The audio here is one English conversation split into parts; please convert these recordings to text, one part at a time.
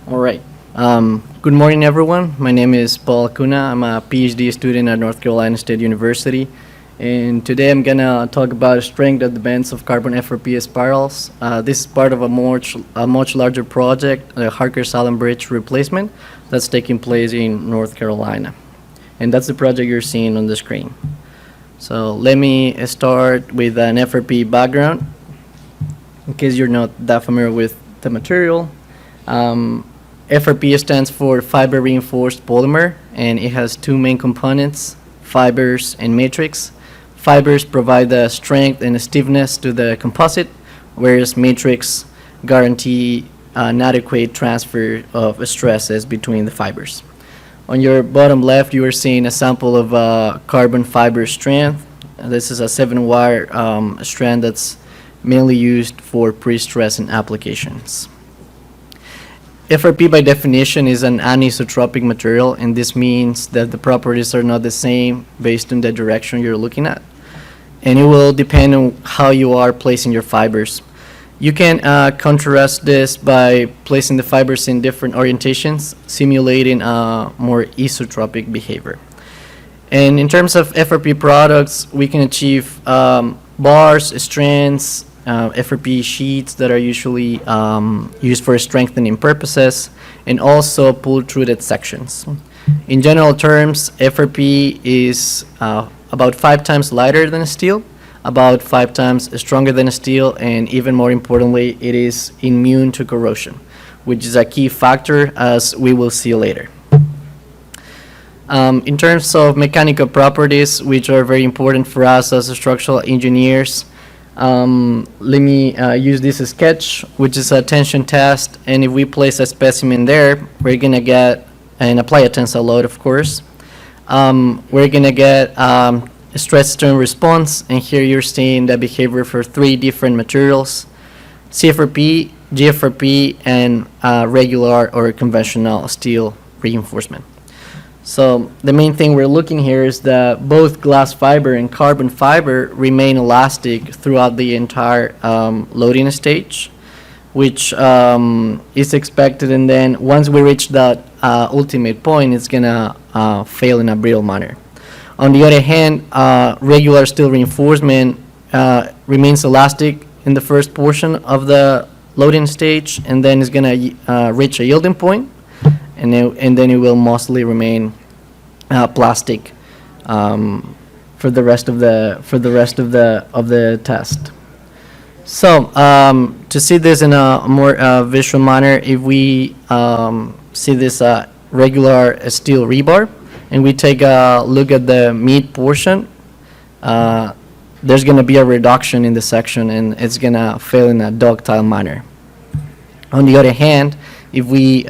All right. Good morning, everyone. My name is Paul Acuna. I'm a PhD student at North Carolina State University. And today I'm going to talk about strength at the bends of carbon FRP spirals. This is part of a much larger project, the Harker-Salem Bridge replacement that's taking place in North Carolina. And that's the project you're seeing on the screen. So let me start with an FRP background, in case you're not that familiar with the material. FRP stands for fiber reinforced polymer, and it has two main components, fibers and matrix. Fibers provide the strength and stiffness to the composite, whereas matrix guarantee an adequate transfer of stresses between the fibers. On your bottom left, you are seeing a sample of carbon fiber strand. This is a 7-wire strand that's mainly used for pre-stressing applications. FRP by definition is an anisotropic material, and this means that the properties are not the same based on the direction you're looking at. And it will depend on how you are placing your fibers. You can contrast this by placing the fibers in different orientations, simulating a more isotropic behavior. And in terms of FRP products, we can achieve bars, strands, FRP sheets that are usually used for strengthening purposes, and also pull-through sections. In general terms, FRP is about 5 times lighter than steel, about 5 times stronger than steel, and even more importantly, it is immune to corrosion, which is a key factor, as we will see later. In terms of mechanical properties, which are very important for us as structural engineers, let me use this sketch, which is a tension test, and if we place a specimen there, we're going to get, and apply a tensile load, of course, we're going to get a stress-strain response, and here you're seeing the behavior for 3 different materials, CFRP, GFRP, and regular or conventional steel reinforcement. So the main thing we're looking here is that both glass fiber and carbon fiber remain elastic throughout the entire loading stage, which is expected, and then once we reach that ultimate point, it's gonna fail in a brittle manner. On the other hand, regular steel reinforcement remains elastic in the first portion of the loading stage, and then it's gonna reach a yielding point, and then it will mostly remain plastic for the rest of the test. So to see this in a more visual manner, if we see this regular steel rebar, and we take a look at the mid portion, there's going to be a reduction in the section, and it's going to fail in a ductile manner. On the other hand, if we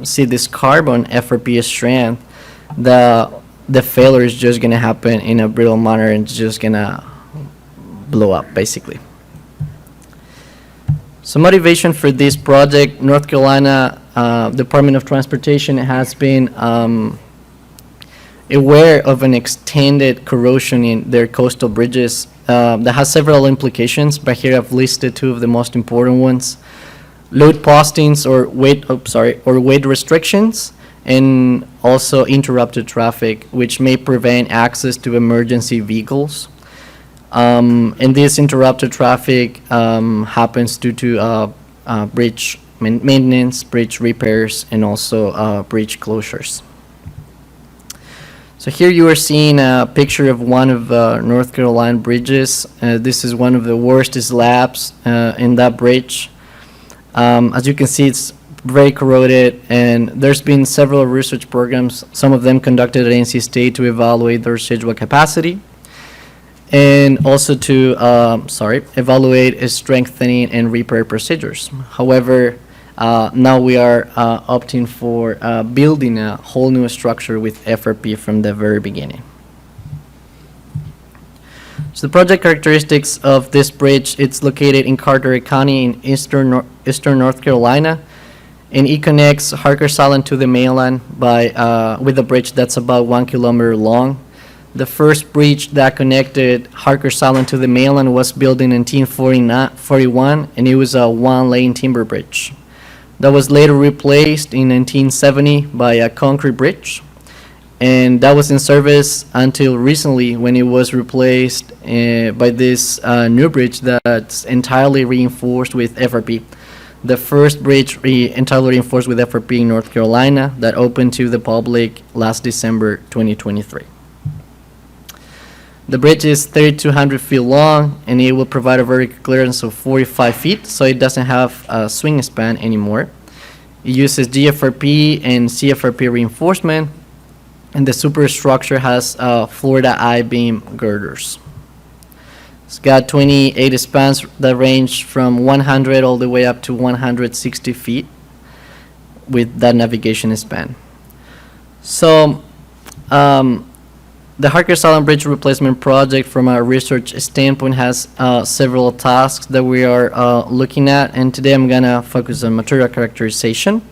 see this carbon FRP strand, the failure is just going to happen in a brittle manner, and it's just going to blow up, basically. So motivation for this project, North Carolina Department of Transportation has been aware of an extended corrosion in their coastal bridges that has several implications, but here I've listed 2 of the most important ones. Load postings or weight restrictions, and also interrupted traffic, which may prevent access to emergency vehicles. And this interrupted traffic happens due to bridge maintenance, bridge repairs, and also bridge closures. So here you are seeing a picture of one of North Carolina bridges. This is one of the worst slabs in that bridge. As you can see, it's very corroded, and there's been several research programs, some of them conducted at NC State, to evaluate the residual capacity, and also to evaluate strengthening and repair procedures. However, now we are opting for building a whole new structure with FRP from the very beginning. So the project characteristics of this bridge, it's located in Carteret County in eastern North Carolina, and it connects Harker-Salem to the mainland with a bridge that's about 1 kilometer long. The first bridge that connected Harker-Salem to the mainland was built in 1941, and it was a 1-lane timber bridge. that was later replaced in 1970 by a concrete bridge. And that was in service until recently, when it was replaced by this new bridge that's entirely reinforced with FRP. The first bridge entirely reinforced with FRP in North Carolina that opened to the public last December 2023. The bridge is 3,200 feet long, and it will provide a vertical clearance of 45 feet, so it doesn't have a swing span anymore. It uses GFRP and CFRP reinforcement, and the superstructure has Florida I-beam girders. It's got 28 spans that range from 100 all the way up to 160 feet with that navigation span. So the Harkers Island Bridge Replacement Project, from a research standpoint, has several tasks that we are looking at, and today I'm gonna focus on material characterization.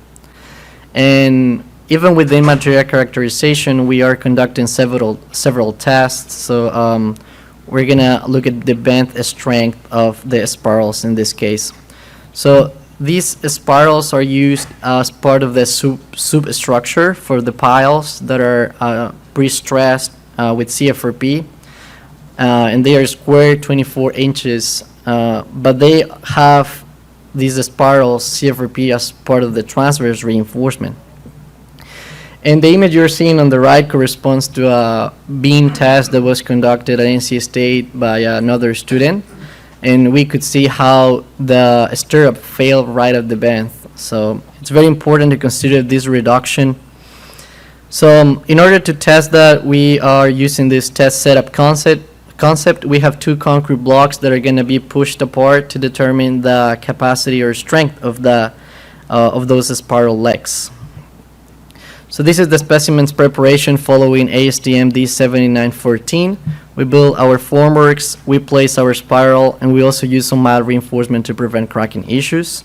And even within material characterization, we are conducting several tests. So we're gonna look at the bend strength of the spirals in this case. So these spirals are used as part of the substructure for the piles that are pre-stressed with CFRP, and they are square 24 inches, but they have these spirals CFRP as part of the transverse reinforcement. And the image you're seeing on the right corresponds to a beam test that was conducted at NC State by another student, and we could see how the stirrup failed right at the bend. So it's very important to consider this reduction. So in order to test that, we are using this test setup concept. We have two concrete blocks that are going to be pushed apart to determine the capacity or strength of those spiral legs. So this is the specimen's preparation following ASTM D7914. We build our formworks, we place our spiral, and we also use some mild reinforcement to prevent cracking issues.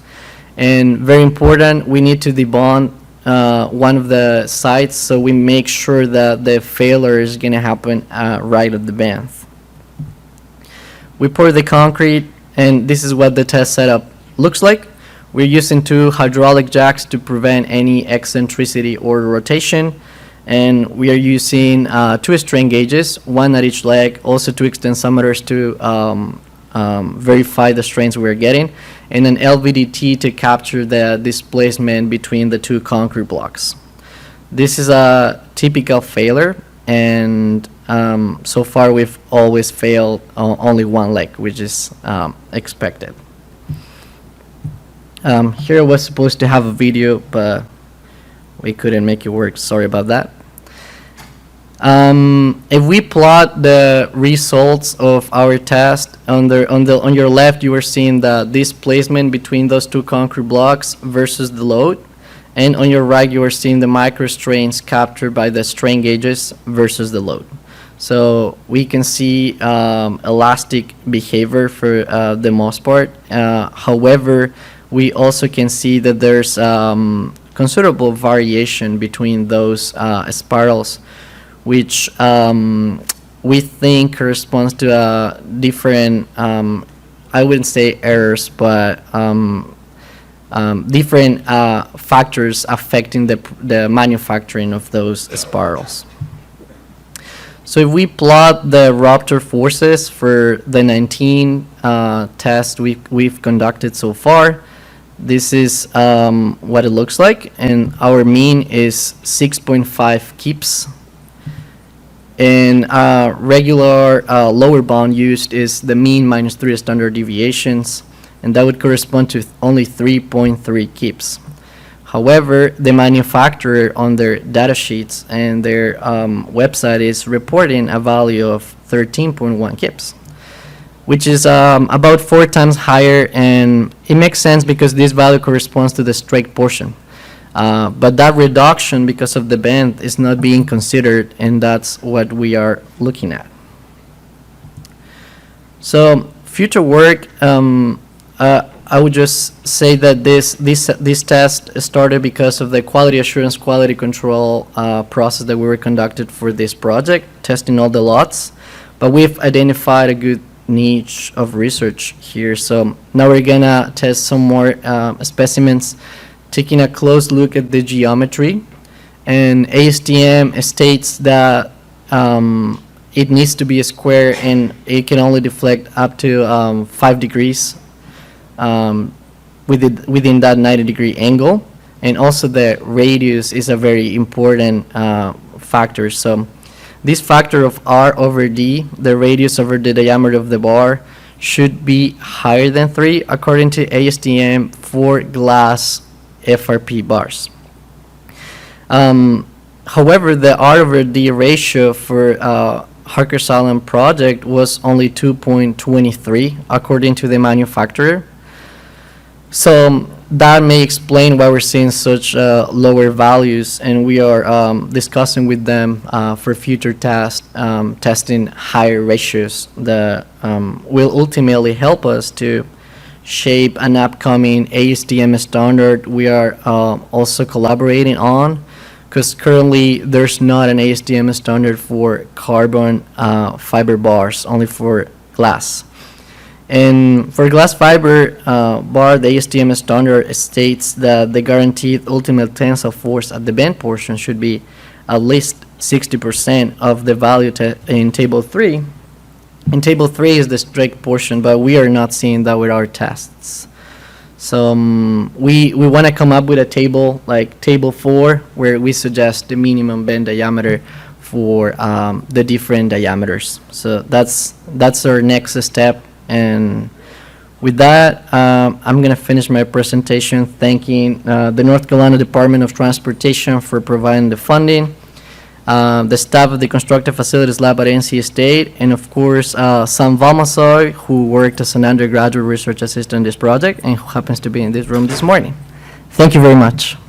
And very important, we need to debond one of the sides, so we make sure that the failure is going to happen right at the bend. We pour the concrete, and this is what the test setup looks like. We're using two hydraulic jacks to prevent any eccentricity or rotation, and we are using two strain gauges, one at each leg, also two extensometers to verify the strains we're getting, and an LVDT to capture the displacement between the two concrete blocks. This is a typical failure, and so far we've always failed only one leg, which is expected. Here I was supposed to have a video, but we couldn't make it work. Sorry about that. If we plot the results of our test, on your left, you are seeing the displacement between those two concrete blocks versus the load, and on your right, you are seeing the micro strains captured by the strain gauges versus the load. So we can see elastic behavior for the most part. However, we also can see that there's considerable variation between those spirals, which we think corresponds to different, I wouldn't say errors, but different factors affecting the manufacturing of those spirals. So if we plot the rupture forces for the 19 tests we've conducted so far, this is what it looks like, and our mean is 6.5 kips. And regular lower bound used is the mean minus 3 standard deviations, and that would correspond to only 3.3 kips. However, the manufacturer on their data sheets and their website is reporting a value of 13.1 kips, which is about 4 times higher, and it makes sense because this value corresponds to the straight portion. But that reduction, because of the bend, is not being considered, and that's what we are looking at. So future work, I would just say that this test started because of the quality assurance, quality control process that we were conducted for this project, testing all the lots. But we've identified a good niche of research here. So now we're gonna test some more specimens taking a close look at the geometry, and ASTM states that it needs to be a square and it can only deflect up to 5 degrees within that 90-degree angle. And also the radius is a very important factor. So this factor of R over D, the radius over the diameter of the bar, should be higher than 3 according to ASTM for glass FRP bars. However, the R over D ratio for Harker's Island project was only 2.23 according to the manufacturer. So that may explain why we're seeing such lower values, and we are discussing with them for future testing higher ratios that will ultimately help us to shape an upcoming ASTM standard we are also collaborating on, because currently there's not an ASTM standard for carbon fiber bars, only for glass. And for glass fiber bar, the ASTM standard states that the guaranteed ultimate tensile force at the bend portion should be at least 60% of the value in Table 3. In Table 3 is the strict portion, but we are not seeing that with our tests. So we want to come up with a table like Table 4, where we suggest the minimum bend diameter for the different diameters. So that's our next step. And with that, I'm going to finish my presentation thanking the North Carolina Department of Transportation for providing the funding, the staff of the Constructive Facilities Lab at NC State, and of course, Sam Valmasoy, who worked as an undergraduate research assistant in this project and who happens to be in this room this morning. Thank you very much.